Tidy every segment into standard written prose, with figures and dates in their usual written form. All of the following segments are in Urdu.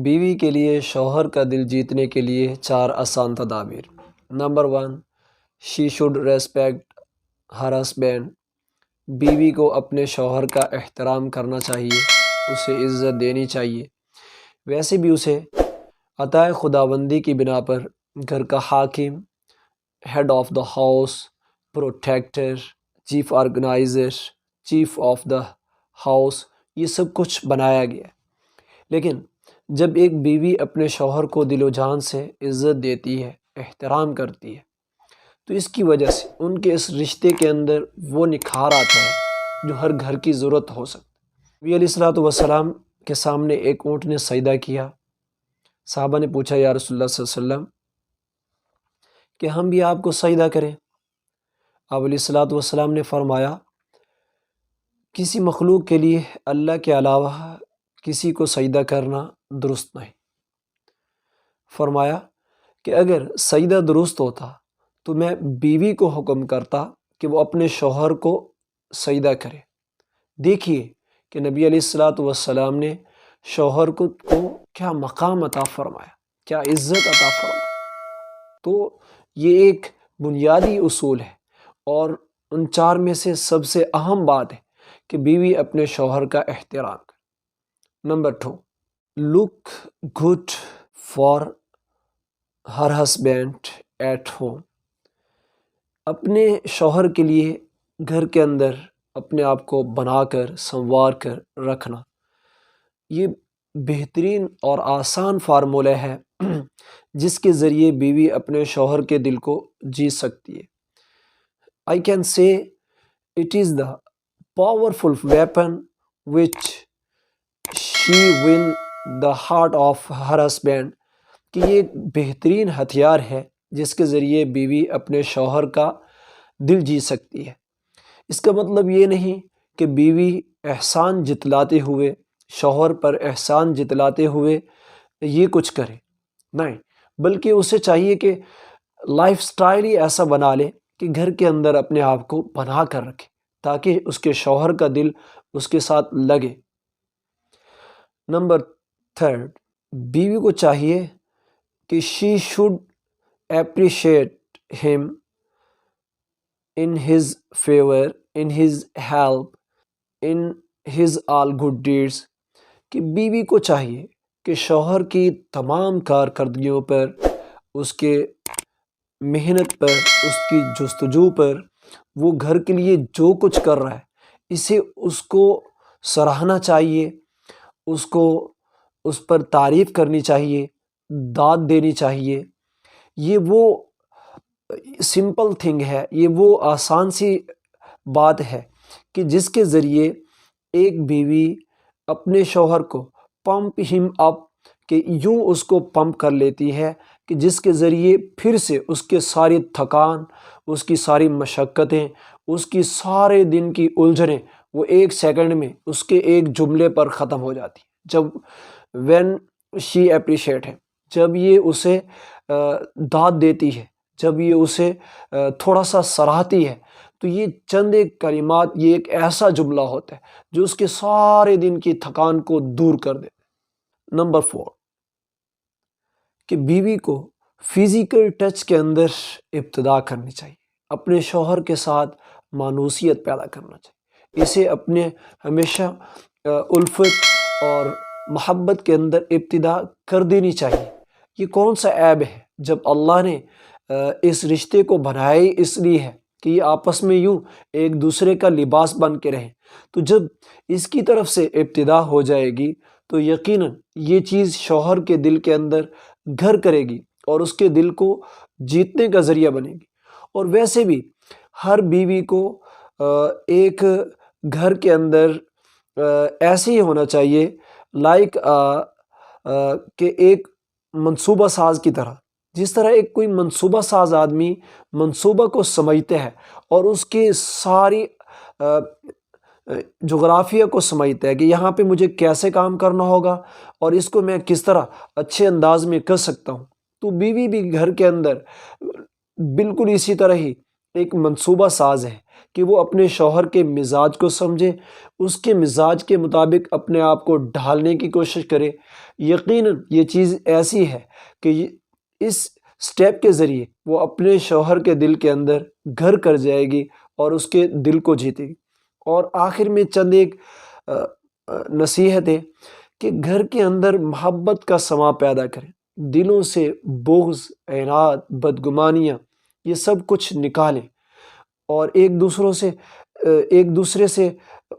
بیوی کے لیے شوہر کا دل جیتنے کے لیے 4 آسان تدابیر۔ Number 1، she should respect her husband. بیوی کو اپنے شوہر کا احترام کرنا چاہیے، اسے عزت دینی چاہیے۔ ویسے بھی اسے عطائے خداوندی کی بنا پر گھر کا حاکم، head of the house, protector, chief organizer, chief of the house, یہ سب کچھ بنایا گیا۔ لیکن جب ایک بیوی اپنے شوہر کو دل و جان سے عزت دیتی ہے، احترام کرتی ہے، تو اس کی وجہ سے ان کے اس رشتے کے اندر وہ نکھار آتا ہے جو ہر گھر کی ضرورت ہو سکتا ہے۔ نبی علیہ الصلوۃ والسلام کے سامنے ایک اونٹ نے سجدہ کیا۔ صحابہ نے پوچھا، یا رسول اللہ صلی اللہ علیہ وسلم کہ ہم بھی آپ کو سجدہ کریں؟ آپ علیہ الصلوۃ والسلام نے فرمایا، کسی مخلوق کے لیے اللہ کے علاوہ کسی کو سجدہ کرنا درست نہیں۔ فرمایا کہ اگر سجدہ درست ہوتا تو میں بیوی کو حکم کرتا کہ وہ اپنے شوہر کو سجدہ کرے۔ دیکھیے کہ نبی علیہ الصلوۃ والسلام نے شوہر کو کیا مقام عطا فرمایا، کیا عزت عطا فرمایا۔ تو یہ ایک بنیادی اصول ہے اور ان 4 میں سے سب سے اہم بات ہے کہ بیوی اپنے شوہر کا احترام کرے۔ Number 2، look good for her husband at home. اپنے شوہر کے لیے گھر کے اندر اپنے آپ کو بنا کر سنوار کر رکھنا، یہ بہترین اور آسان فارمولہ ہے جس کے ذریعے بیوی اپنے شوہر کے دل کو جیت سکتی ہے۔ I can say it is the powerful weapon which she win the heart of her husband، کہ یہ ایک بہترین ہتھیار ہے جس کے ذریعے بیوی اپنے شوہر کا دل جیت سکتی ہے۔ اس کا مطلب یہ نہیں کہ بیوی احسان جتلاتے ہوئے، شوہر پر احسان جتلاتے ہوئے یہ کچھ کرے، نہیں، بلکہ اسے چاہیے کہ لائف سٹائل ہی ایسا بنا لے کہ گھر کے اندر اپنے آپ کو بنا کر رکھے تاکہ اس کے شوہر کا دل اس کے ساتھ لگے۔ نمبر 3، بیوی کو چاہیے کہ شی should appreciate him in his favour, in his help, in his all good deeds, کہ بیوی کو چاہیے کہ شوہر کی تمام کارکردگیوں پر، اس کے محنت پر، اس کی جستجو پر، وہ گھر کے لیے جو کچھ کر رہا ہے اس کو سراہنا چاہیے، اس پر تعریف کرنی چاہیے، داد دینی چاہیے۔ یہ وہ سمپل تھنگ ہے، یہ وہ آسان سی بات ہے کہ جس کے ذریعے ایک بیوی اپنے شوہر کو پمپ ہم اپ، کہ یوں اس کو پمپ کر لیتی ہے کہ جس کے ذریعے پھر سے اس کے ساری تھکان، اس کی ساری مشقتیں، اس کی سارے دن کی الجھنیں وہ 1 سیکنڈ میں اس کے ایک جملے پر ختم ہو جاتی ہے۔ جب وین شی اپریشیٹ ہے، جب یہ اسے داد دیتی ہے، جب یہ اسے تھوڑا سا سراہتی ہے، تو یہ چند ایک کلمات، یہ ایک ایسا جملہ ہوتا ہے جو اس کے سارے دن کی تھکان کو دور کر دیتا ہے۔ نمبر 4، کہ بیوی کو فزیکل ٹچ کے اندر ابتدا کرنی چاہیے، اپنے شوہر کے ساتھ مانوسیت پیدا کرنا چاہیے، اسے اپنے ہمیشہ الفت اور محبت کے اندر ابتدا کر دینی چاہیے۔ یہ کون سا عیب ہے جب اللہ نے اس رشتے کو بنایا ہی اس لیے ہے کہ یہ آپس میں یوں ایک دوسرے کا لباس بن کے رہیں، تو جب اس کی طرف سے ابتدا ہو جائے گی تو یقیناً یہ چیز شوہر کے دل کے اندر گھر کرے گی اور اس کے دل کو جیتنے کا ذریعہ بنے گی۔ اور ویسے بھی ہر بیوی کو ایک گھر کے اندر ایسے ہی ہونا چاہیے، لائک کہ ایک منصوبہ ساز کی طرح، جس طرح ایک کوئی منصوبہ ساز آدمی منصوبہ کو سمجھتا ہے اور اس کے ساری جغرافیہ کو سمجھتا ہے کہ یہاں پہ مجھے کیسے کام کرنا ہوگا اور اس کو میں کس طرح اچھے انداز میں کر سکتا ہوں، تو بیوی بھی گھر کے اندر بالکل اسی طرح ہی ایک منصوبہ ساز ہے کہ وہ اپنے شوہر کے مزاج کو سمجھے، اس کے مزاج کے مطابق اپنے آپ کو ڈھالنے کی کوشش کرے۔ یقیناً یہ چیز ایسی ہے کہ اس سٹیپ کے ذریعے وہ اپنے شوہر کے دل کے اندر گھر کر جائے گی اور اس کے دل کو جیتے گی۔ اور آخر میں چند ایک نصیحت ہے کہ گھر کے اندر محبت کا سماں پیدا کریں، دلوں سے بغض، عناد، بدگمانیاں یہ سب کچھ نکالیں، اور ایک دوسرے سے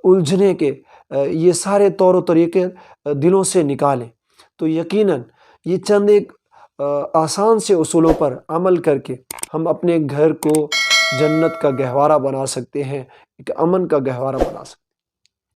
الجھنے کے یہ سارے طور و طریقے دلوں سے نکالیں۔ تو یقیناً یہ چند ایک آسان سے اصولوں پر عمل کر کے ہم اپنے گھر کو جنت کا گہوارہ بنا سکتے ہیں، ایک امن کا گہوارہ بنا سکتے ہیں۔